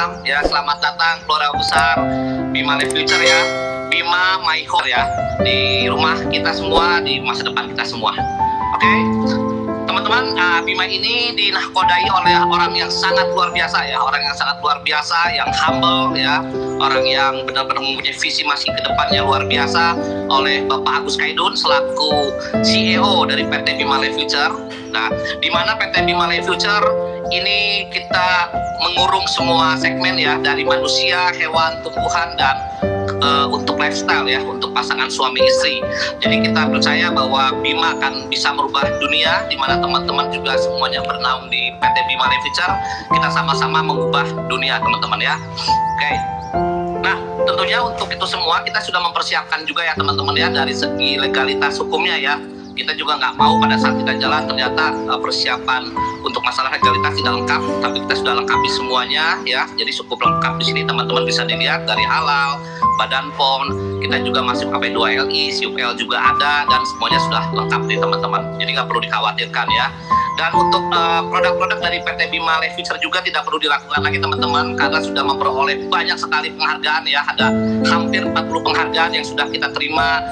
malam ya. Selamat datang keluarga besar Bima Life Future ya. Bima my home ya. Di rumah kita semua, di masa depan kita semua. Oke. Teman-teman, Bima ini dinahkodai oleh orang yang sangat luar biasa ya. Orang yang sangat luar biasa, yang humble ya. Orang yang benar-benar mempunyai visi masih ke depannya luar biasa, oleh Bapak Agus Kaidun selaku CEO dari PT Bima Life Future. Nah, di mana PT Bima Life Future ini kita mengurung semua segmen ya, dari manusia, hewan, tumbuhan, dan untuk lifestyle ya, untuk pasangan suami istri. Jadi kita percaya bahwa Bima akan bisa merubah dunia, di mana teman-teman juga semuanya bernaung di PT Bima Life Future. Kita sama-sama mengubah dunia teman-teman ya. Oke. Nah, tentunya untuk itu semua kita sudah mempersiapkan juga ya teman-teman ya, dari segi legalitas hukumnya ya. Kita juga nggak mau pada saat kita jalan ternyata persiapan untuk masalah legalitas tidak lengkap, tapi kita sudah lengkapi semuanya ya. Jadi cukup lengkap di sini, teman-teman bisa dilihat dari halal, Badan POM, kita juga masih pakai 2LI, SIUPL juga ada, dan semuanya sudah lengkap nih teman-teman. Jadi nggak perlu dikhawatirkan ya. Dan untuk produk-produk dari PT Bima Life Future juga tidak perlu dilakukan lagi teman-teman, karena sudah memperoleh banyak sekali penghargaan ya. Ada hampir 40 penghargaan yang sudah kita terima,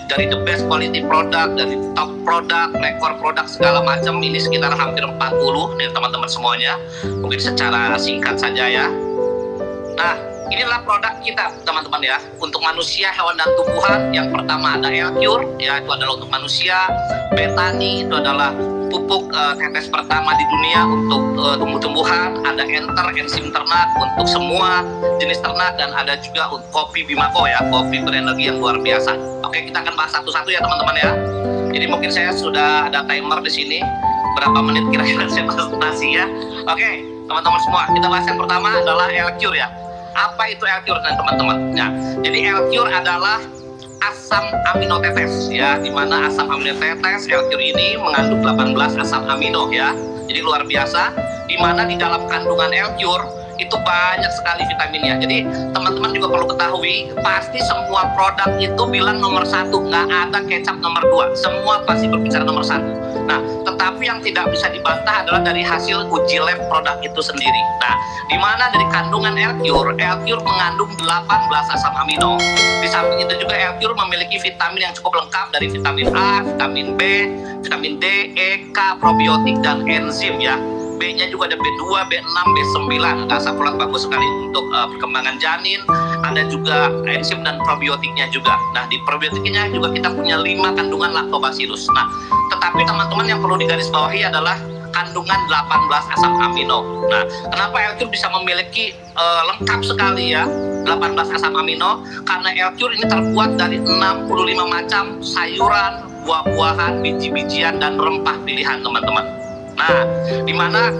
dari the best quality product, dari top produk, rekor produk segala macam. Ini sekitar hampir 40 nih teman-teman semuanya. Mungkin secara singkat saja ya. Nah, inilah produk kita teman-teman ya, untuk manusia, hewan, dan tumbuhan. Yang pertama ada L-Cure ya, itu adalah untuk manusia. Betani itu adalah pupuk tetes pertama di dunia untuk tumbuh-tumbuhan. Ada Enter, enzim ternak untuk semua jenis ternak. Dan ada juga kopi Bimako ya, kopi berenergi yang luar biasa. Oke, kita akan bahas satu-satu ya teman-teman ya. Jadi mungkin saya sudah ada timer di sini, berapa menit kira-kira saya presentasi ya. Oke, teman-teman semua, kita bahas yang pertama adalah L-Cure ya. Apa itu L-Cure teman-teman? Nah, jadi L-Cure adalah asam amino tetes ya, dimana asam amino tetes L-Cure ini mengandung 18 asam amino ya. Jadi luar biasa, dimana di dalam kandungan L-Cure itu banyak sekali vitaminnya. Jadi teman-teman juga perlu ketahui, pasti semua produk itu bilang nomor 1, nggak ada kecap nomor 2, semua pasti berbicara nomor 1. Nah, tetapi yang tidak bisa dibantah adalah dari hasil uji lab produk itu sendiri. Nah, di mana dari kandungan L-Cure mengandung 18 asam amino. Di samping itu juga L-Cure memiliki vitamin yang cukup lengkap, dari vitamin A, vitamin B, vitamin D, E, K, probiotik, dan enzim ya. B-nya juga ada B2, B6, B9. Asam folat bagus sekali untuk perkembangan janin. Ada juga enzim dan probiotiknya juga. Nah, di probiotiknya juga kita punya 5 kandungan lactobacillus. Nah, tetapi teman-teman yang perlu digarisbawahi adalah kandungan 18 asam amino. Nah, kenapa L-Cure bisa memiliki lengkap sekali ya 18 asam amino? Karena L-Cure ini terbuat dari 65 macam sayuran, buah-buahan, biji-bijian, dan rempah pilihan teman-teman. Nah, di mana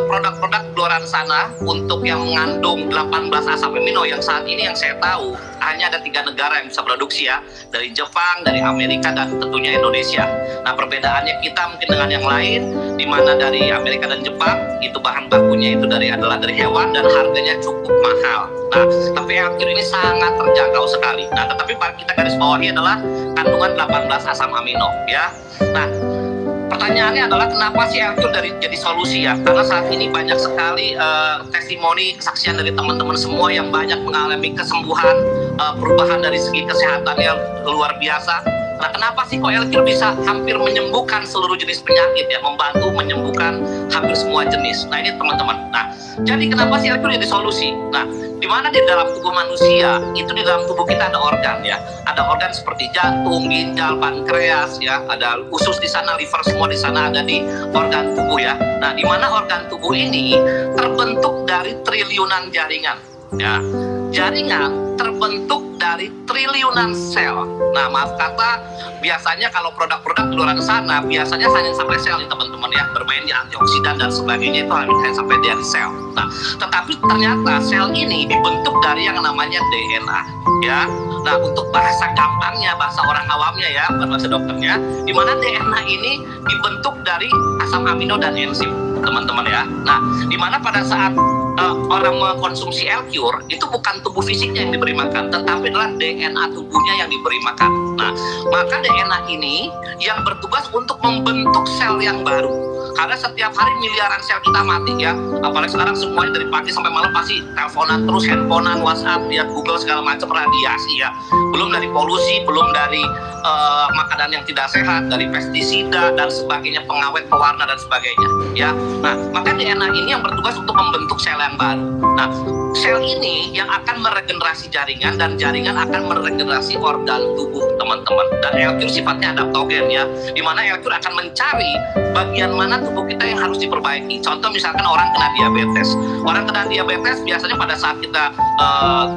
produk-produk di luar sana untuk yang mengandung 18 asam amino yang saat ini yang saya tahu hanya ada 3 negara yang bisa produksi ya, dari Jepang, dari Amerika, dan tentunya Indonesia. Nah, perbedaannya kita mungkin dengan yang lain, di mana dari Amerika dan Jepang itu bahan bakunya itu adalah dari hewan dan harganya cukup mahal. Nah, tapi L-Cure ini sangat terjangkau sekali. Nah, tetapi kita garis bawahi adalah kandungan 18 asam amino ya. Nah, pertanyaannya adalah kenapa sih L-Cure jadi solusi ya? Karena saat ini banyak sekali testimoni, kesaksian dari teman-teman semua yang banyak mengalami kesembuhan, perubahan dari segi kesehatannya luar biasa. Nah, kenapa sih kok L-Cure bisa hampir menyembuhkan seluruh jenis penyakit ya, membantu menyembuhkan hampir semua jenis. Nah, ini teman-teman. Nah, jadi kenapa sih L-Cure jadi solusi? Nah, di mana di dalam tubuh manusia itu, di dalam tubuh kita ada organ ya, ada organ seperti jantung, ginjal, pankreas ya, ada usus di sana, liver, semua di sana ada di organ tubuh ya. Nah, di mana organ tubuh ini terbentuk dari triliunan jaringan ya. Jaringan terbentuk dari triliunan sel. Nah, maaf kata, biasanya kalau produk-produk di luar sana biasanya hanya sampai sel nih teman-teman ya, bermain di antioksidan dan sebagainya, itu hanya sampai dari sel. Nah, tetapi ternyata sel ini dibentuk dari yang namanya DNA ya. Nah, untuk bahasa gampangnya, bahasa orang awamnya ya, bukan bahasa dokternya, di mana DNA ini dibentuk dari asam amino dan enzim teman-teman ya. Nah, di mana pada saat orang mengkonsumsi L-Cure itu bukan tubuh fisiknya yang diberi makan, tetapi adalah DNA tubuhnya yang diberi makan. Nah, maka DNA ini yang bertugas untuk membentuk sel yang baru. Karena setiap hari miliaran sel kita mati ya. Apalagi sekarang semuanya dari pagi sampai malam pasti teleponan terus, handphonean, WhatsApp, lihat Google segala macam, radiasi ya. Belum dari polusi, belum dari makanan yang tidak sehat, dari pestisida dan sebagainya, pengawet, pewarna dan sebagainya ya. Nah, maka DNA ini yang bertugas untuk membentuk sel yang baru. Nah, sel ini yang akan meregenerasi jaringan dan jaringan akan meregenerasi organ tubuh teman-teman. Dan L-Cure sifatnya adaptogen ya, dimana L-Cure akan mencari bagian mana tubuh kita yang harus diperbaiki. Contoh misalkan orang kena diabetes. Orang kena diabetes biasanya pada saat kita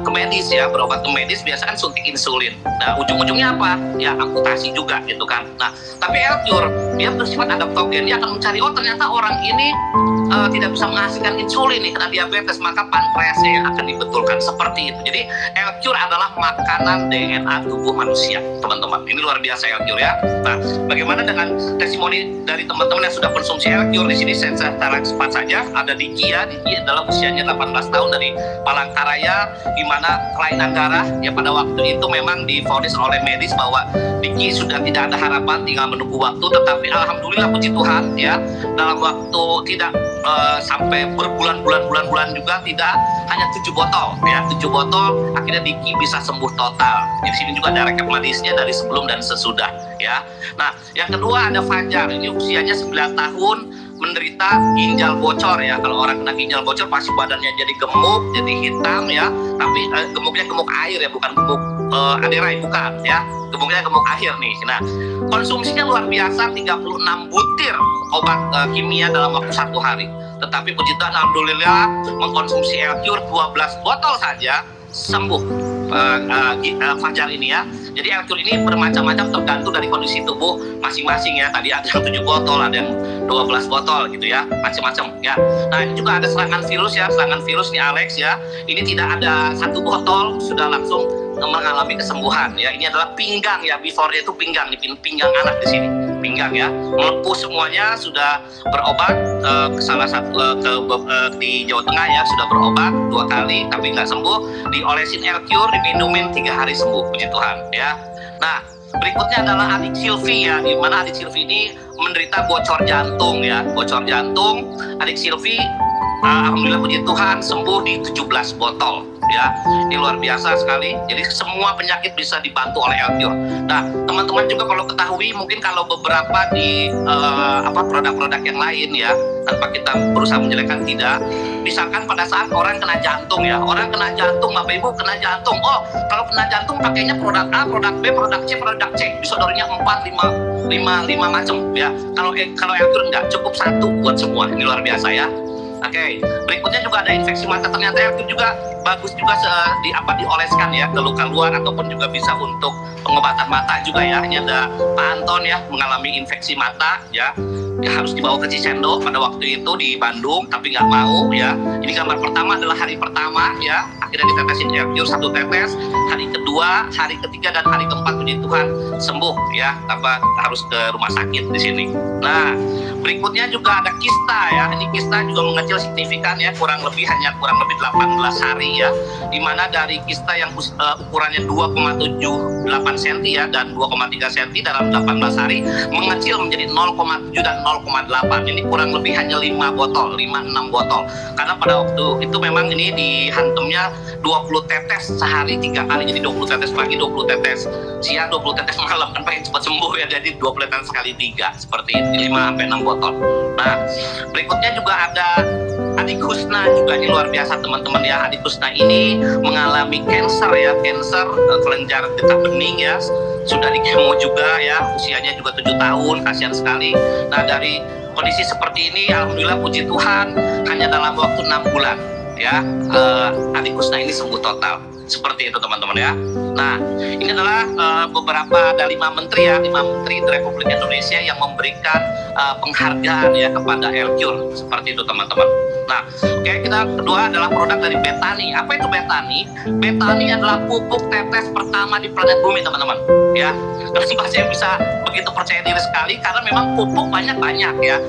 ke medis ya, berobat ke medis biasanya kan suntik insulin. Nah, ujung-ujungnya apa? Ya amputasi juga gitu kan. Nah, tapi L-Cure dia bersifat adaptogen, dia akan mencari, oh ternyata orang ini tidak bisa menghasilkan insulin nih, kena diabetes, maka pankreasnya yang akan dibetulkan seperti itu. Jadi L-Cure adalah makanan DNA tubuh manusia, teman-teman. Ini luar biasa L-Cure ya. Nah, bagaimana dengan testimoni dari teman-teman yang sudah konsumsi L-Cure? Di sini saya secara cepat saja ada Diki ya. Diki adalah usianya 18 tahun dari Palangkaraya, di mana kelainan darah ya pada waktu itu memang divonis oleh medis bahwa Diki sudah tidak ada harapan, tinggal menunggu waktu. Tetapi alhamdulillah puji Tuhan ya, dalam waktu tidak sampai berbulan-bulan juga, tidak hanya 7 botol ya, 7 botol akhirnya Diki bisa sembuh total. Di sini juga ada rekap medisnya dari sebelum dan sesudah ya. Nah, yang kedua ada Fajar, ini usianya 9 tahun, menderita ginjal bocor ya. Kalau orang kena ginjal bocor pasti badannya jadi gemuk, jadi hitam ya. Tapi gemuknya gemuk air ya, bukan gemuk aderai, bukan ya. Gemuknya gemuk air nih. Nah, konsumsinya luar biasa, 36 butir obat kimia dalam waktu 1 hari. Tetapi puji Tuhan alhamdulillah mengkonsumsi L-Cure 12 botol saja sembuh Fajar ini ya. Jadi L-Cure ini bermacam-macam tergantung dari kondisi tubuh masing-masing ya. Tadi ada yang 7 botol, ada yang 12 botol gitu ya, macam-macam ya. Nah, ini juga ada serangan virus ya, serangan virus nih Alex ya. Ini tidak ada 1 botol sudah langsung mengalami kesembuhan ya. Ini adalah pinggang ya, before-nya itu pinggang, pinggang anak di sini, pinggang ya, melepuh semuanya, sudah berobat ke salah satu di Jawa Tengah ya, sudah berobat 2 kali tapi nggak sembuh, diolesin L-Cure, diminumin 3 hari sembuh, puji Tuhan ya. Nah, berikutnya adalah adik Silvi ya, di mana adik Silvi ini menderita bocor jantung ya, bocor jantung. Adik Silvi alhamdulillah puji Tuhan sembuh di 17 botol ya. Ini luar biasa sekali. Jadi semua penyakit bisa dibantu oleh L-Cure. Nah, teman-teman juga kalau ketahui, mungkin kalau beberapa di produk-produk yang lain ya, tanpa kita berusaha menjelekkan, tidak, misalkan pada saat orang kena jantung ya, orang kena jantung, Bapak Ibu kena jantung, oh kalau kena jantung pakainya produk A, produk B, produk C, produk C, disodornya 4, 5 macam ya. Kalau L-Cure enggak, cukup 1 buat semua. Ini luar biasa ya. Oke, berikutnya juga ada infeksi mata. Ternyata L-Cure juga bagus juga dioleskan ya ke luka luar, ataupun juga bisa untuk pengobatan mata juga ya. Ini ada Pak Anton ya, mengalami infeksi mata ya, harus dibawa ke Cicendo pada waktu itu di Bandung, tapi nggak mau ya. Ini gambar pertama adalah hari pertama ya, akhirnya ditetesin L-Cure 1 tetes. Hari kedua, hari ketiga dan hari keempat puji Tuhan sembuh ya, tanpa harus ke rumah sakit di sini. Nah, berikutnya juga ada kista ya. Ini kista juga mengecil signifikan ya, kurang lebih 18 hari ya, dimana dari kista yang ukurannya 2,78 cm ya dan 2,3 cm dalam 18 hari mengecil menjadi 0,7 dan 0,8. Ini kurang lebih hanya 5 botol, 5-6 botol. Karena pada waktu itu memang ini dihantemnya 20 tetes sehari 3 kali, jadi 20 tetes pagi, 20 tetes siang, 20 tetes malam, kan pengen cepat sembuh ya, jadi 20 tetes kali 3 seperti itu, 5-6 botol. Nah, berikutnya juga ada Adik Husna juga, ini luar biasa teman-teman ya. Adik Husna ini mengalami cancer ya, cancer kelenjar getah bening ya, sudah di kemo juga ya, usianya juga 7 tahun, kasihan sekali. Nah, dari kondisi seperti ini alhamdulillah puji Tuhan hanya dalam waktu 6 bulan ya, Adik Husna ini sembuh total. Seperti itu teman-teman ya. Nah, ini adalah beberapa, ada 5 menteri ya, 5 menteri Republik Indonesia yang memberikan penghargaan ya kepada L-Cure. Seperti itu teman-teman. Nah, oke, kita kedua adalah produk dari Betani. Apa itu Betani? Betani adalah pupuk tetes pertama di planet bumi teman-teman ya. Kenapa saya bisa begitu percaya diri sekali? Karena memang pupuk banyak-banyak ya.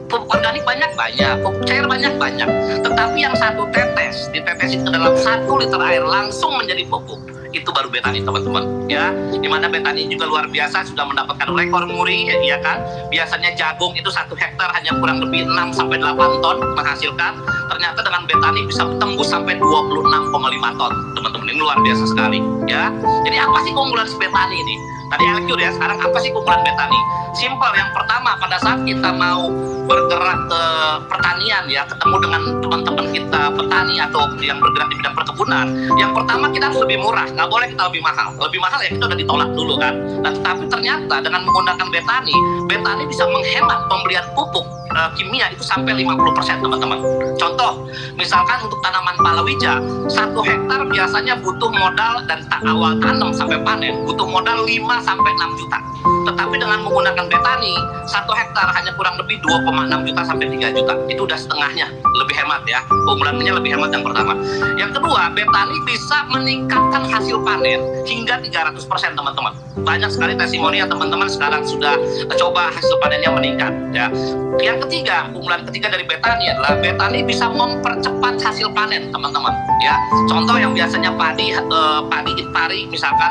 Pupuk organik banyak-banyak, pupuk cair banyak-banyak. Tetapi yang 1 tetes, ditetesin ke dalam 1 liter air langsung menjadi pupuk. itu baru betani teman-teman ya. Dimana betani juga luar biasa, sudah mendapatkan rekor muri ya kan. Biasanya jagung itu 1 hektar hanya kurang lebih 6-8 ton menghasilkan, ternyata dengan betani bisa tembus sampai 26,5 ton teman-teman. Ini luar biasa sekali ya. Jadi apa sih keunggulan si betani ini? Tadi LQ ya, sekarang apa sih keunggulan betani? Simpel, yang pertama pada saat kita mau bergerak ke pertanian ya, ketemu dengan teman-teman kita petani atau yang bergerak di bidang perkebunan, yang pertama kita harus lebih murah, nggak boleh kita lebih mahal. Lebih mahal ya kita udah ditolak dulu kan. Nah tetapi ternyata dengan menggunakan betani bisa menghemat pembelian pupuk kimia itu sampai 50% teman-teman. Contoh, misalkan untuk tanaman palawija 1 hektar biasanya butuh modal dari awal tanam sampai panen butuh modal 5-6 juta. Tetapi dengan menggunakan betani 1 hektar hanya kurang lebih 2,6 juta sampai 3 juta. Itu udah setengahnya, lebih hemat ya. Keunggulannya lebih hemat yang pertama. Yang kedua, betani bisa meningkatkan hasil panen hingga 300% teman-teman. Banyak sekali testimoni ya teman-teman sekarang sudah coba hasil panennya meningkat ya. Yang ketiga, keunggulan ketiga dari betani adalah betani bisa mempercepat hasil panen teman-teman ya. Contoh yang biasanya padi pari misalkan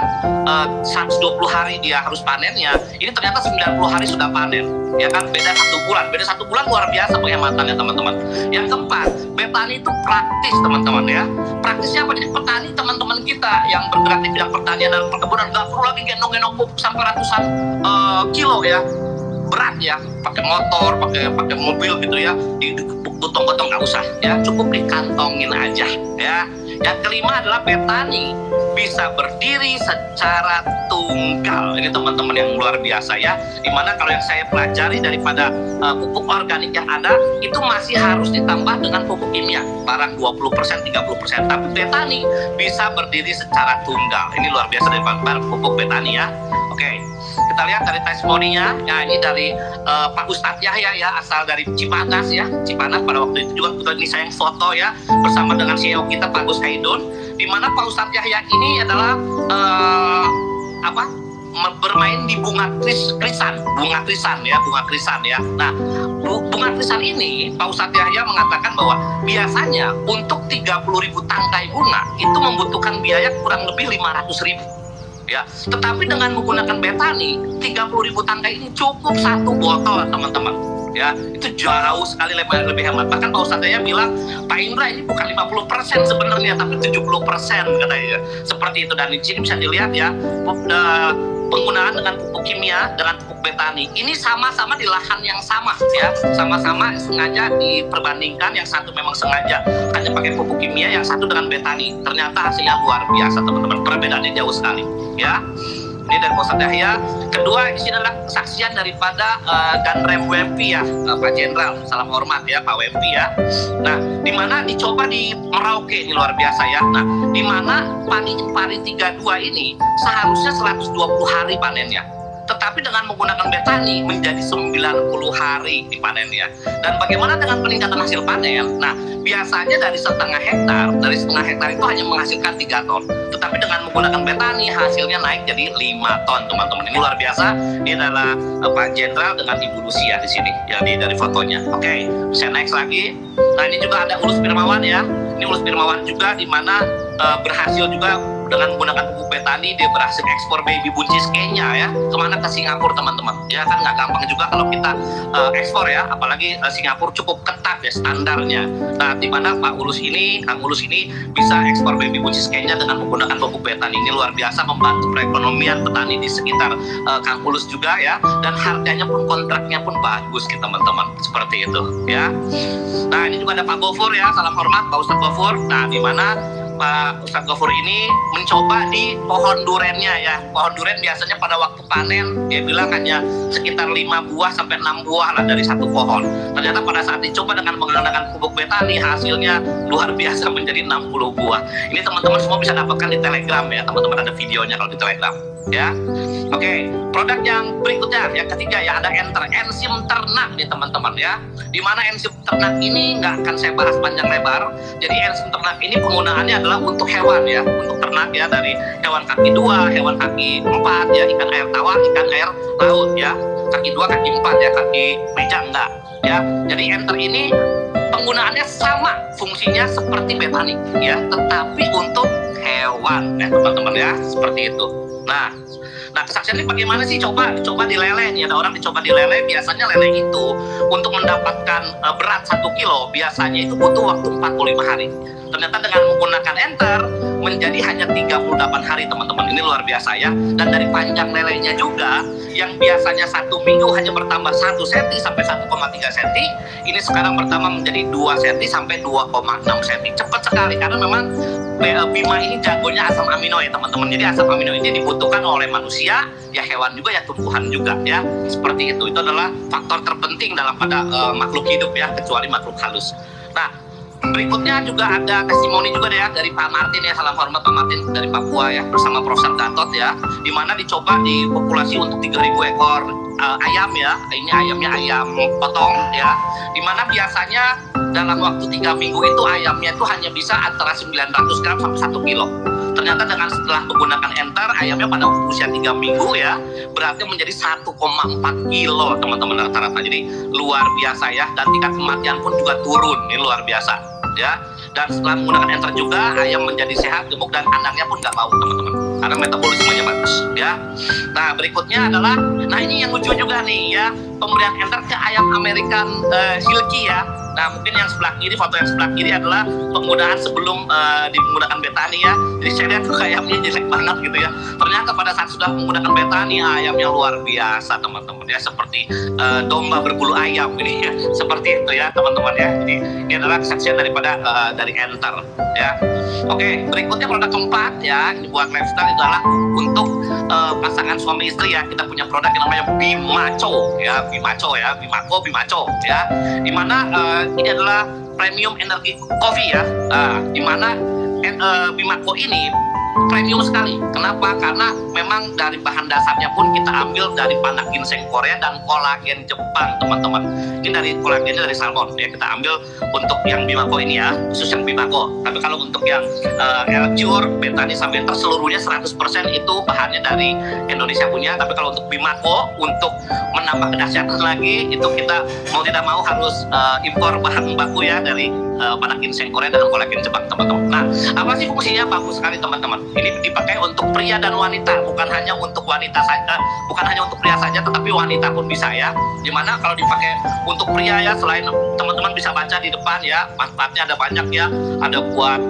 120 hari dia harus panennya, ini ternyata 90 hari sudah panen ya kan. Beda 1 bulan luar biasa penghematannya teman-teman. Yang keempat, betani itu praktis teman-teman ya. Praktisnya apa? Jadi petani teman-teman kita yang bergerak di bidang pertanian dan perkebunan nggak perlu lagi gendong-gendong pupuk sampai ratusan kilo ya, berat ya, pakai motor, pakai mobil gitu ya, digotong-gotong nggak usah ya, cukup dikantongin aja ya. Yang kelima adalah betani bisa berdiri secara tunggal. Ini teman-teman yang luar biasa ya. Dimana kalau yang saya pelajari daripada pupuk organik yang ada itu masih harus ditambah dengan pupuk kimia, barang 20%, 30%. Tapi betani bisa berdiri secara tunggal. Ini luar biasa daripada pupuk betani ya. Oke, kita lihat dari testimoninya. Nah ini dari Pak Ustadz Yahya ya, asal dari Cipanas ya. Cipanas pada waktu itu juga ini saya yang foto ya bersama dengan CEO kita Pak Gus Haidun. Di mana Pak Ustadz Yahya ini adalah bermain di bunga krisan ya. Nah, bunga krisan ini Pak Ustadz Yahya mengatakan bahwa biasanya untuk 30.000 tangkai bunga itu membutuhkan biaya kurang lebih 500.000 ya. Tetapi dengan menggunakan betani 30.000 tangkai ini cukup 1 botol teman-teman ya. Itu jauh sekali lebih hemat. Bahkan Pak Ustadz Yahya bilang, Pak Indra ini bukan 50% sebenarnya tapi 70% katanya. Seperti itu. Dan di sini bisa dilihat ya, penggunaan dengan pupuk kimia dengan pupuk betani ini sama-sama di lahan yang sama ya, sama-sama sengaja diperbandingkan. Yang satu memang sengaja hanya pakai pupuk kimia, yang satu dengan betani. Ternyata hasilnya luar biasa teman-teman, perbedaannya jauh sekali ya. Ini dari Pak Ustadz Yahya. Kedua, di sini adalah kesaksian daripada Danrem WMP ya, Pak Jenderal. Salam hormat ya Pak WMP ya. Nah, di mana dicoba di Merauke, ini luar biasa ya. Nah, di mana padi 32 ini seharusnya 120 hari panennya. Tetapi dengan menggunakan betani menjadi 90 hari dipanennya. Dan bagaimana dengan peningkatan hasil panen? Nah, biasanya dari setengah hektar itu hanya menghasilkan 3 ton. Tetapi dengan menggunakan betani hasilnya naik jadi 5 ton teman-teman. Ini luar biasa. Ini adalah Pak Jenderal dengan Ibu Lucia di sini. Jadi dari fotonya. Oke, saya next lagi. Nah, ini juga ada Ulus Firmawan ya. Ini Ulus Firmawan juga di mana berhasil juga dengan menggunakan pupuk betani. Dia berhasil ekspor baby buncis Kenya ya, kemana? Ke Singapura teman-teman ya. Kan nggak gampang juga kalau kita ekspor ya, apalagi Singapura cukup ketat ya standarnya. Nah, di mana Kang Ulus ini bisa ekspor baby buncis Kenya dengan menggunakan pupuk betani. Ini luar biasa, membantu perekonomian petani di sekitar Kang Ulus juga ya. Dan harganya pun, kontraknya pun bagus gitu teman-teman, seperti itu ya. Nah, ini juga ada Pak Gofur ya, salam hormat Pak Ustadz Gofur. Nah, di mana Pak Ustadz Gofur ini mencoba di pohon durennya ya. Pohon duren biasanya pada waktu panen dia bilang hanya sekitar 5 buah sampai 6 buah lah dari satu pohon. Ternyata pada saat dicoba dengan menggunakan pupuk betani hasilnya luar biasa menjadi 60 buah. Ini teman-teman semua bisa dapatkan di Telegram ya. Teman-teman ada videonya kalau di Telegram ya. Oke, produk yang berikutnya yang ketiga ya, ada enzim ternak nih teman-teman ya. Dimana enzim ternak ini nggak akan saya bahas panjang lebar. Jadi enzim ternak ini penggunaannya adalah untuk hewan ya, untuk ternak ya, dari hewan kaki 2, hewan kaki 4 ya, ikan air tawar, ikan air laut ya, kaki 2, kaki 4 ya, kaki meja enggak ya. Jadi enter ini penggunaannya sama fungsinya seperti Bethany ya, tetapi untuk hewan ya teman-teman ya, seperti itu. Nah, kesaksiannya bagaimana sih? Coba dilele nih, ada orang dicoba dilele. Biasanya lele itu untuk mendapatkan berat 1 kilo biasanya itu butuh waktu 45 hari. Ternyata dengan menggunakan enter menjadi hanya 38 hari teman-teman. Ini luar biasa ya. Dan dari panjang lelenya juga yang biasanya 1 minggu hanya bertambah 1 cm sampai 1,3 cm, ini sekarang bertambah menjadi 2 cm sampai 2,6 cm. Cepat sekali karena memang Bima ini jagonya asam amino ya teman-teman. Jadi asam amino ini dibutuhkan oleh manusia, ya hewan juga, ya tumbuhan juga ya. Seperti itu. Itu adalah faktor terpenting dalam pada makhluk hidup ya, kecuali makhluk halus. Nah, berikutnya juga ada testimoni juga ya dari Pak Martin ya, salam hormat Pak Martin dari Papua ya, bersama Profesor Gatot ya, di mana dicoba di populasi untuk 3.000 ekor ayam ya. Ini ayamnya ayam potong ya, di mana biasanya dalam waktu 3 minggu itu ayamnya itu hanya bisa antara 900 gram sampai 1 kilo. Ternyata dengan setelah menggunakan enter, ayamnya pada usia 3 minggu ya, beratnya menjadi 1,4 kilo teman-teman rata-rata. Jadi luar biasa ya, dan tingkat kematian pun juga turun. Ini luar biasa ya. Dan setelah menggunakan enter juga, ayam menjadi sehat, gemuk, dan anaknya pun nggak bau teman-teman, karena metabolismenya bagus ya. Nah, berikutnya adalah, nah ini yang lucu juga nih ya, pemberian enter ke ayam American Silky ya. Nah, mungkin yang sebelah kiri, foto yang sebelah kiri adalah penggunaan sebelum menggunakan Bethany ya. Jadi saya lihat ayamnya jelek banget gitu ya. Ternyata pada saat sudah menggunakan Bethany, ayamnya luar biasa teman-teman ya, seperti domba berbulu ayam ini ya. Seperti itu ya teman-teman ya. Jadi ini adalah kesaksian daripada dari enter ya. Oke, berikutnya produk keempat ya, ini buat lifestyle, itu adalah untuk pasangan suami istri ya. Kita punya produk yang namanya Bimaco ya, Bimaco ya, Bimaco ya. Dimana ini adalah premium energi coffee ya, dimana Bimaco ini premium sekali. Kenapa? Karena memang dari bahan dasarnya pun kita ambil dari panak ginseng Korea dan kolagen Jepang teman-teman. Ini dari kolagennya dari salmon ya, kita ambil untuk yang Bimaco ini ya, khusus yang Bimaco. Tapi kalau untuk yang L-Cure, Bethany sampai seluruhnya 100% itu bahannya dari Indonesia punya. Tapi kalau untuk Bimaco, untuk menambah kedahsyatan lagi, itu kita mau tidak mau harus impor bahan baku ya dari panak ginseng Korea dan kolagen Jepang teman-teman. Nah, apa sih fungsinya? Bagus sekali teman-teman. Ini dipakai untuk pria dan wanita, bukan hanya untuk wanita saja, bukan hanya untuk pria saja, tetapi wanita pun bisa ya. Dimana kalau dipakai untuk pria ya, selain teman-teman bisa baca di depan ya, manfaatnya ada banyak ya. Ada buat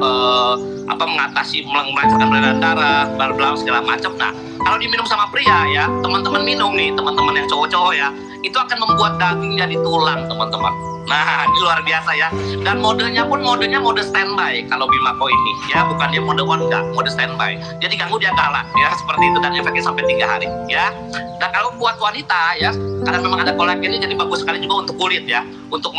mengatasi melancarkan peredaran darah, bla segala macam. Nah, kalau diminum sama pria ya, teman-teman minum nih, teman-teman yang cowok-cowok ya, itu akan membuat daging jadi tulang teman-teman. Nah, ini luar biasa ya. Dan modenya pun mode standby kalau Bimaco ini ya, bukan dia mode on, enggak, mode standby. Jadi ganggu dia kalah ya, seperti itu, dan efeknya sampai 3 hari ya. Dan kalau buat wanita ya, karena memang ada kolagen ini, jadi bagus sekali juga untuk kulit ya, untuk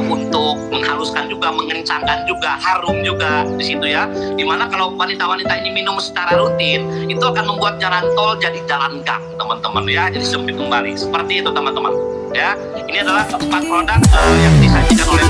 untuk menghaluskan juga, mengencangkan juga, harum juga di situ ya. Dimana kalau wanita-wanita ini minum secara rutin, itu akan membuat jalan tol jadi jalan gang teman-teman ya, jadi sempit kembali. Seperti itu teman-teman ya. Ini adalah 4 produk yang disajikan oleh